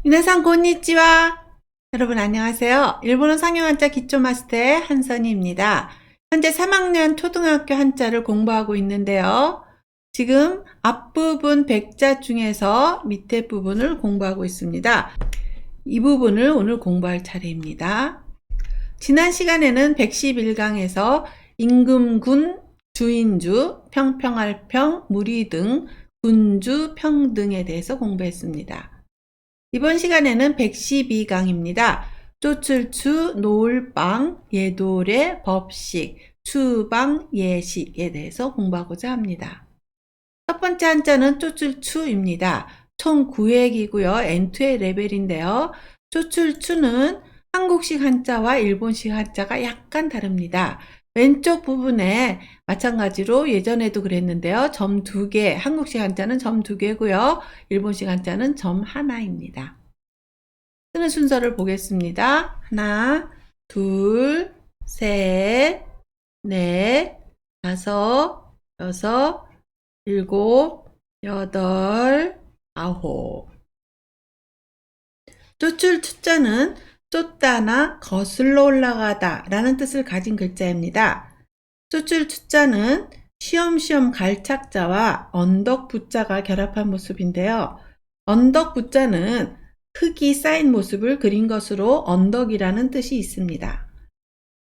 皆さん, konnichiwa. 여러분 안녕하세요. 일본어 상용 한자 기초 마스터의 한선희입니다. 현재 3학년 초등학교 한자를 공부하고 있는데요. 지금 앞부분 백자 중에서 밑에 부분을 공부하고 있습니다. 이 부분을 오늘 공부할 차례입니다. 지난 시간에는 111강에서 임금군, 주인주, 평평할 평, 무리 등, 군주, 평 등에 대해서 공부했습니다. 이번 시간에는 112강입니다. 쪼출추, 노을방, 예도래, 법식, 추방, 예식에 대해서 공부하고자 합니다. 첫 번째 한자는 쪼출추입니다. 총 9획이고요. N2의 레벨인데요. 쪼출추는 한국식 한자와 일본식 한자가 약간 다릅니다. 왼쪽 부분에 마찬가지로 예전에도 그랬는데요. 점 2개, 한국식 한자는 점 2개고요. 일본식 한자는 점 하나입니다. 쓰는 순서를 보겠습니다. 하나, 둘, 셋, 넷, 다섯, 여섯, 일곱, 여덟, 아홉. 쪼출 추자는 쫓다나 거슬러 올라가다 라는 뜻을 가진 글자입니다. 쪼출 추자는 쉬엄쉬엄 갈착자와 언덕 부자가 결합한 모습인데요. 언덕 부자는 흙이 쌓인 모습을 그린 것으로 언덕이라는 뜻이 있습니다.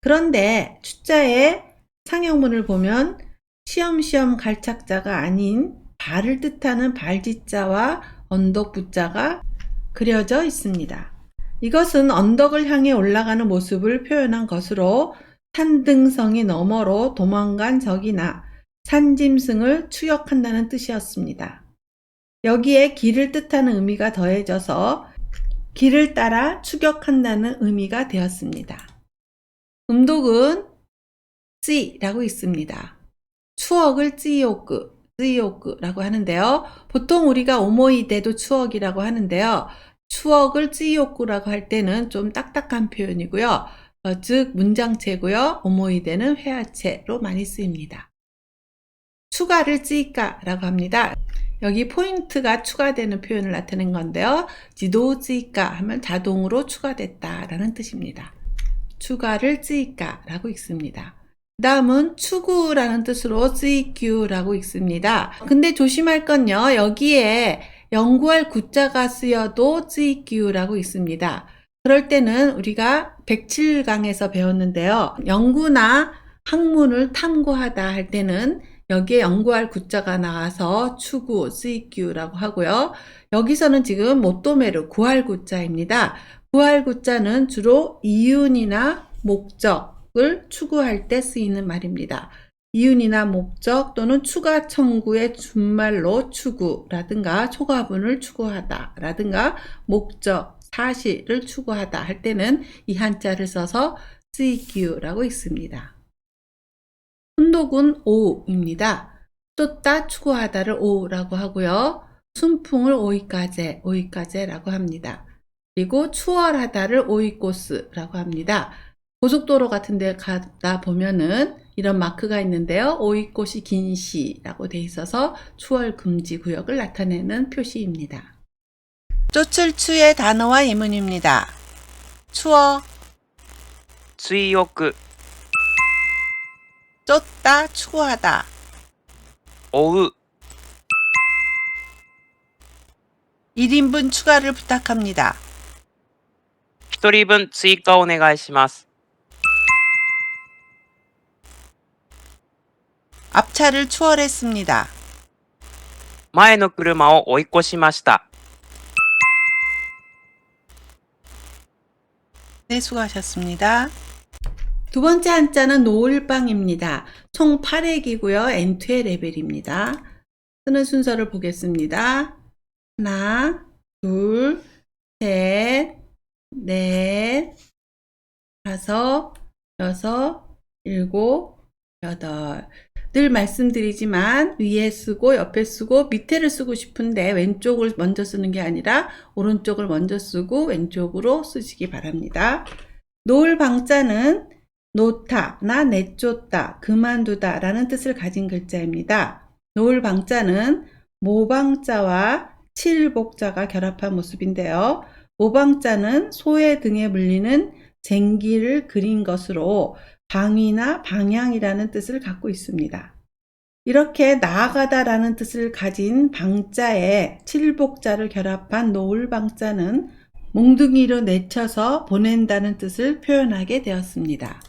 그런데 추자의 상형문을 보면 쉬엄쉬엄 갈착자가 아닌 발을 뜻하는 발지자와 언덕 부자가 그려져 있습니다. 이것은 언덕을 향해 올라가는 모습을 표현한 것으로 산등성이 너머로 도망간 적이나 산짐승을 추격한다는 뜻이었습니다. 여기에 길을 뜻하는 의미가 더해져서 길을 따라 추격한다는 의미가 되었습니다. 음독은 찌라고 있습니다. 추억을 찌요크라고 하는데요. 보통 우리가 오모이데도 추억이라고 하는데요. 추억을 찌요크라고 할 때는 좀 딱딱한 표현이고요. 즉 문장체고요. 오모이데는 회화체로 많이 쓰입니다. 추가를 찌까라고 합니다. 여기 포인트가 추가되는 표현을 나타낸 건데요. 지도 찌까 하면 자동으로 추가됐다라는 뜻입니다. 추가를 찌까라고 읽습니다. 그 다음은 추구라는 뜻으로 찌규라고 읽습니다. 근데 조심할 건요. 여기에 연구할 구자가 쓰여도 찌규라고 읽습니다. 그럴 때는 우리가 107강에서 배웠는데요. 연구나 학문을 탐구하다 할 때는 여기에 연구할 구자가 나와서 추구, 찌규라고 하고요. 여기서는 지금 모토메르, 구할 구자입니다. 구할 구자는 주로 이윤이나 목적을 추구할 때 쓰이는 말입니다. 이윤이나 목적 또는 추가 청구의 준말로 추구라든가 초과분을 추구하다 라든가 목적, 사실을 추구하다 할 때는 이 한자를 써서 찌규라고 읽습니다. 훈독은 오입니다. 쫓다, 추구하다를 오라고 하고요. 순풍을 오이까제라고 합니다. 그리고 추월하다를 오이코스라고 합니다. 고속도로 같은 데 가다 보면은 이런 마크가 있는데요. 오이꽃이 긴시라고 돼 있어서 추월 금지 구역을 나타내는 표시입니다. 쪼출추의 단어와 예문입니다. 추워, 追憶、 쫓다, 추구하다, 追う、 1인분 추가를 부탁합니다. 1人分追加お願いします。 앞차를 추월했습니다. 前の車を追い越しました。 네, 수고하셨습니다. 두 번째 한자는 노을방입니다. 총 8획이고요. N2의 레벨입니다. 쓰는 순서를 보겠습니다. 하나, 둘, 셋, 넷, 다섯, 여섯, 일곱, 여덟. 늘 말씀드리지만 위에 쓰고 옆에 쓰고 밑에를 쓰고 싶은데 왼쪽을 먼저 쓰는 게 아니라 오른쪽을 먼저 쓰고 왼쪽으로 쓰시기 바랍니다. 노을 방자는 놓다나 내쫓다, 그만두다 라는 뜻을 가진 글자입니다. 노을 방자는 모방자와 칠복자가 결합한 모습인데요. 오방자는 소의 등에 물리는 쟁기를 그린 것으로 방위나 방향이라는 뜻을 갖고 있습니다. 이렇게 나아가다라는 뜻을 가진 방자에 칠복자를 결합한 노을방자는 몽둥이로 내쳐서 보낸다는 뜻을 표현하게 되었습니다.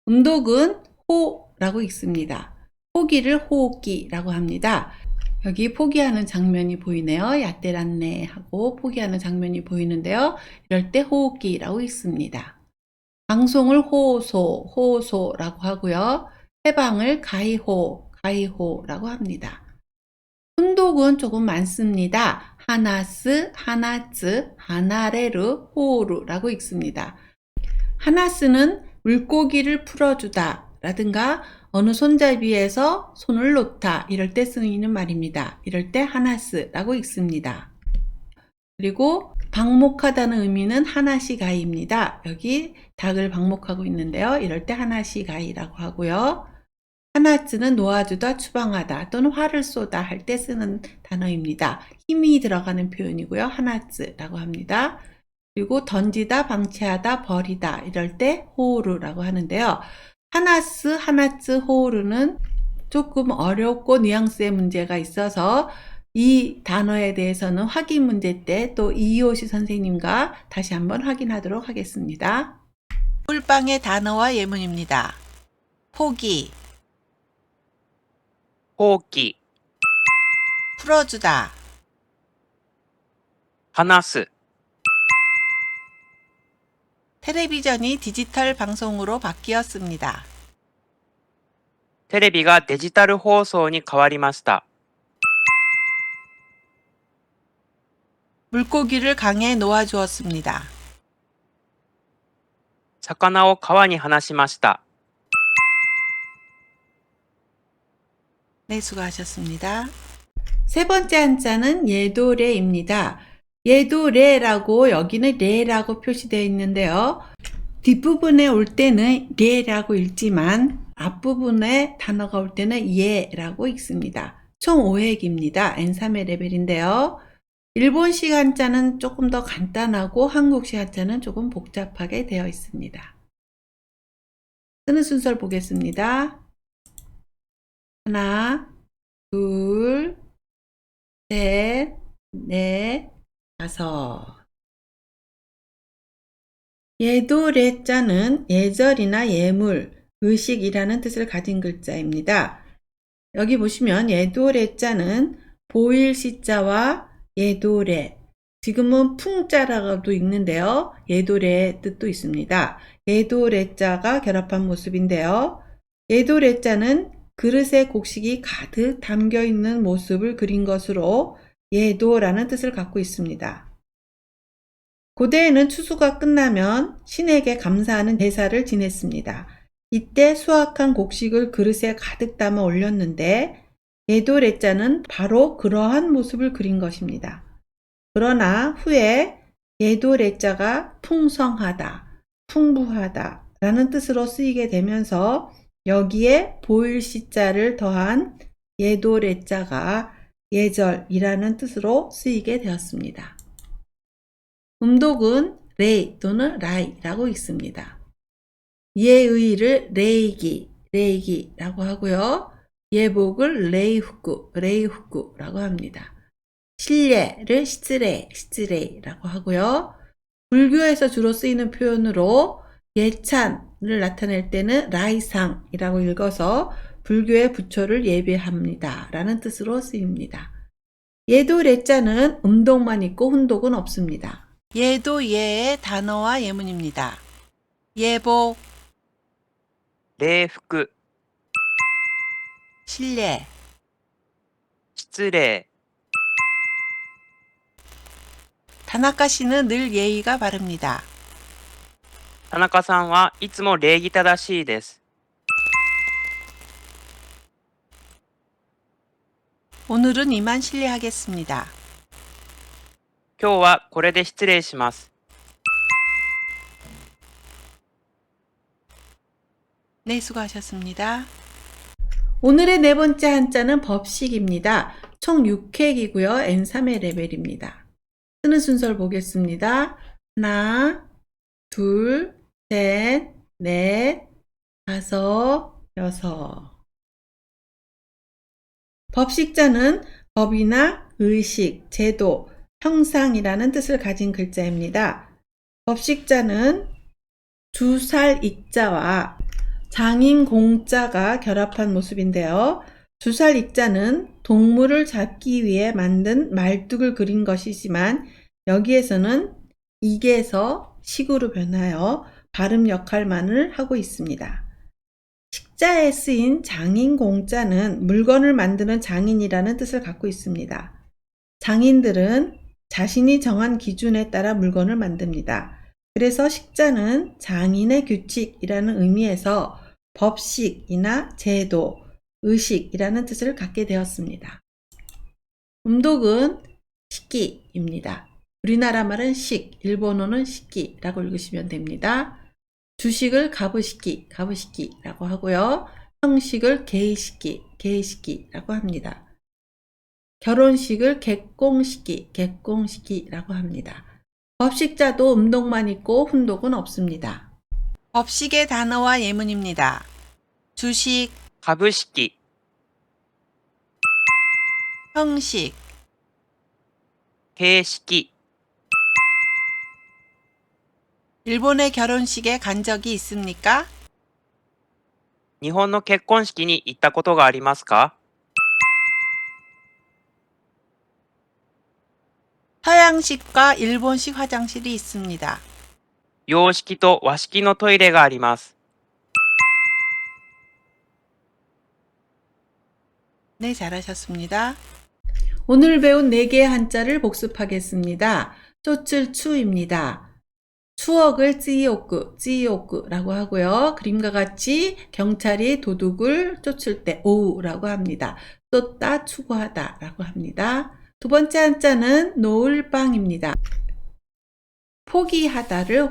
음독은 호라고 읽습니다. 포기를 호기라고 합니다. 여기 포기하는 장면이 보이네요. 야떼란네 하고 포기하는 장면이 보이는데요. 이럴 때 호기라고 읽습니다. 방송을 호소라고 하고요. 해방을 가이호라고 합니다. 훈독은 조금 많습니다. 하나스, 하나츠, 하나레르, 호루라고 읽습니다. 하나스는 물고기를 풀어주다 라든가 어느 손잡이에서 손을 놓다 이럴 때 쓰이는 말입니다. 이럴 때 하나스라고 읽습니다. 그리고 방목하다는 의미는 하나시가이입니다. 여기 닭을 방목하고 있는데요. 이럴 때 하나시가이라고 하고요. 하나츠는 놓아주다, 추방하다 또는 화를 쏘다 할 때 쓰는 단어입니다. 힘이 들어가는 표현이고요. 하나츠라고 합니다. 그리고 던지다, 방치하다, 버리다 이럴 때 호우르라고 하는데요. 하나스, 하나츠, 호우르는 조금 어렵고 뉘앙스의 문제가 있어서 이 단어에 대해서는 확인 문제 때 또 이이오시 선생님과 다시 한번 확인하도록 하겠습니다. 꿀빵의 단어와 예문입니다. 포기, 放棄、 풀어주다, 話す、 텔레비전이 디지털 방송으로 바뀌었습니다. テレビがデジタル放送に変わりました。 물고기를 강에 놓아주었습니다. 魚を川に放しました。 네, 수고하셨습니다. 세 번째 한자는 예도레입니다. 예도레라고 여기는 레라고 표시되어 있는데요. 뒷부분에 올 때는 레라고 읽지만 앞부분에 단어가 올 때는 예라고 읽습니다. 총 5획입니다. N3의 레벨인데요. 일본식 한자는 조금 더 간단하고 한국식 한자는 조금 복잡하게 되어 있습니다. 쓰는 순서를 보겠습니다. 하나, 둘, 셋, 넷, 다섯. 예도레자는 예절이나 예물, 의식이라는 뜻을 가진 글자입니다. 여기 보시면 예도레자는 보일 시자와 예도레, 지금은 풍자라고도 읽는데요. 예도레의 뜻도 있습니다. 예도레자가 결합한 모습인데요. 예도레자는 그릇에 곡식이 가득 담겨 있는 모습을 그린 것으로 예도라는 뜻을 갖고 있습니다. 고대에는 추수가 끝나면 신에게 감사하는 제사를 지냈습니다. 이때 수확한 곡식을 그릇에 가득 담아 올렸는데 예도레자는 바로 그러한 모습을 그린 것입니다. 그러나 후에 예도레자가 풍성하다, 풍부하다 라는 뜻으로 쓰이게 되면서 여기에 보일 시자를 더한 예도레자가 예절이라는 뜻으로 쓰이게 되었습니다. 음독은 레이 또는 라이라고 읽습니다. 예의를 레이기라고 하고요. 예복을 레이후구라고 합니다. 신뢰를 시츠레이라고 하고요. 불교에서 주로 쓰이는 표현으로 예찬을 나타낼 때는 라이상이라고 읽어서 불교의 부처를 예배합니다 라는 뜻으로 쓰입니다. 예도 레자는 음독만 있고 훈독은 없습니다. 예도 예의 단어와 예문입니다. 예복, 礼服、 신뢰, 失礼、 다나카 씨는 늘 예의가 바릅니다. 田中さんはいつも礼儀正しいです。 오늘은 이만 실례하겠습니다. 今日はこれで失礼します。 네, 수고하셨습니다. 오늘의 네 번째 한자는 법식입니다. 총 6획이고요. N3의 레벨입니다. 쓰는 순서를 보겠습니다. 하나, 둘, 셋, 넷, 다섯, 여섯. 법식자는 법이나 의식, 제도, 형상이라는 뜻을 가진 글자입니다. 법식자는 주살 익자와 장인 공자가 결합한 모습인데요. 주살 익자는 동물을 잡기 위해 만든 말뚝을 그린 것이지만 여기에서는 익에서 식으로 변하여 발음 역할만을 하고 있습니다. 식자에 쓰인 장인 공자는 물건을 만드는 장인이라는 뜻을 갖고 있습니다. 장인들은 자신이 정한 기준에 따라 물건을 만듭니다. 그래서 식자는 장인의 규칙이라는 의미에서 법식이나 제도, 의식이라는 뜻을 갖게 되었습니다. 음독은 식기입니다. 우리나라 말은 식, 일본어는 식기라고 읽으시면 됩니다. 주식을 가부식기라고 하고요. 형식을 게이식기라고 합니다. 결혼식을 객공식기라고 합니다. 법식자도 음독만 있고 훈독은 없습니다. 법식의 단어와 예문입니다. 주식, 株式、 형식, 形式、 일본의 결혼식에 간 적이 있습니까? 日本の結婚式に行ったことがありますか？ 서양식과 일본식 화장실이 있습니다. 洋式と和式のトイレがあります。 네, 잘하셨습니다. 오늘 배운 4개의 한자를 복습하겠습니다. 쪼출추입니다. 추억을 찌오꾸라고 하고요. 그림과 같이 경찰이 도둑을 쫓을 때 오우라고 합니다. 쫓다, 추구하다라고 합니다. 두 번째 한자는 노을방입니다. 포기하다를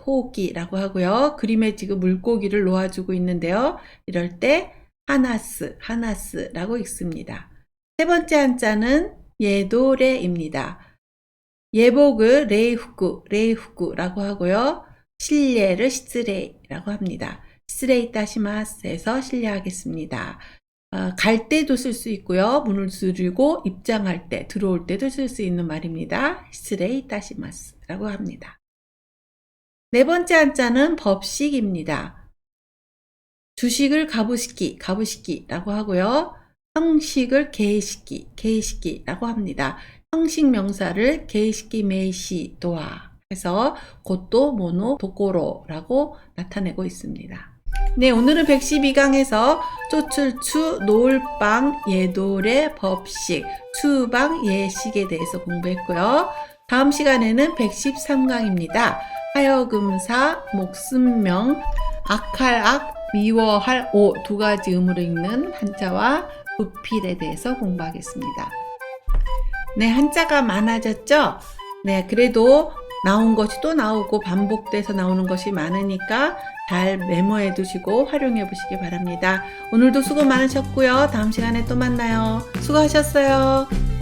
호기라고 하고요. 그림에 지금 물고기를 놓아주고 있는데요. 이럴 때 하나스라고 읽습니다. 세 번째 한자는 예도레입니다. 예복을 레이후쿠라고 하고요. 실례를 시츠레이라고 합니다. 시츠레이 따시마스에서 실례하겠습니다. 갈 때도 쓸 수 있고요. 문을 두드리고 입장할 때, 들어올 때도 쓸 수 있는 말입니다. 시츠레이 따시마스라고 합니다. 네 번째 한자는 법식입니다. 주식을 가부식기라고 하고요. 형식을 게이식기라고 합니다. 형식 명사를 게이식기 메이시 도와 해서 고또 모노 도코로라고 나타내고 있습니다. 네, 오늘은 112강에서 쪼출추, 노을방, 예도래, 법식, 추방, 예식에 대해서 공부했고요. 다음 시간에는 113강입니다. 하여금사, 목숨명, 악할악, 미워할 오 두 가지 음으로 읽는 한자와 부필에 대해서 공부하겠습니다. 네, 한자가 많아졌죠? 네, 그래도 나온 것이 또 나오고 반복돼서 나오는 것이 많으니까 잘 메모해 두시고 활용해 보시기 바랍니다. 오늘도 수고 많으셨고요. 다음 시간에 또 만나요. 수고하셨어요.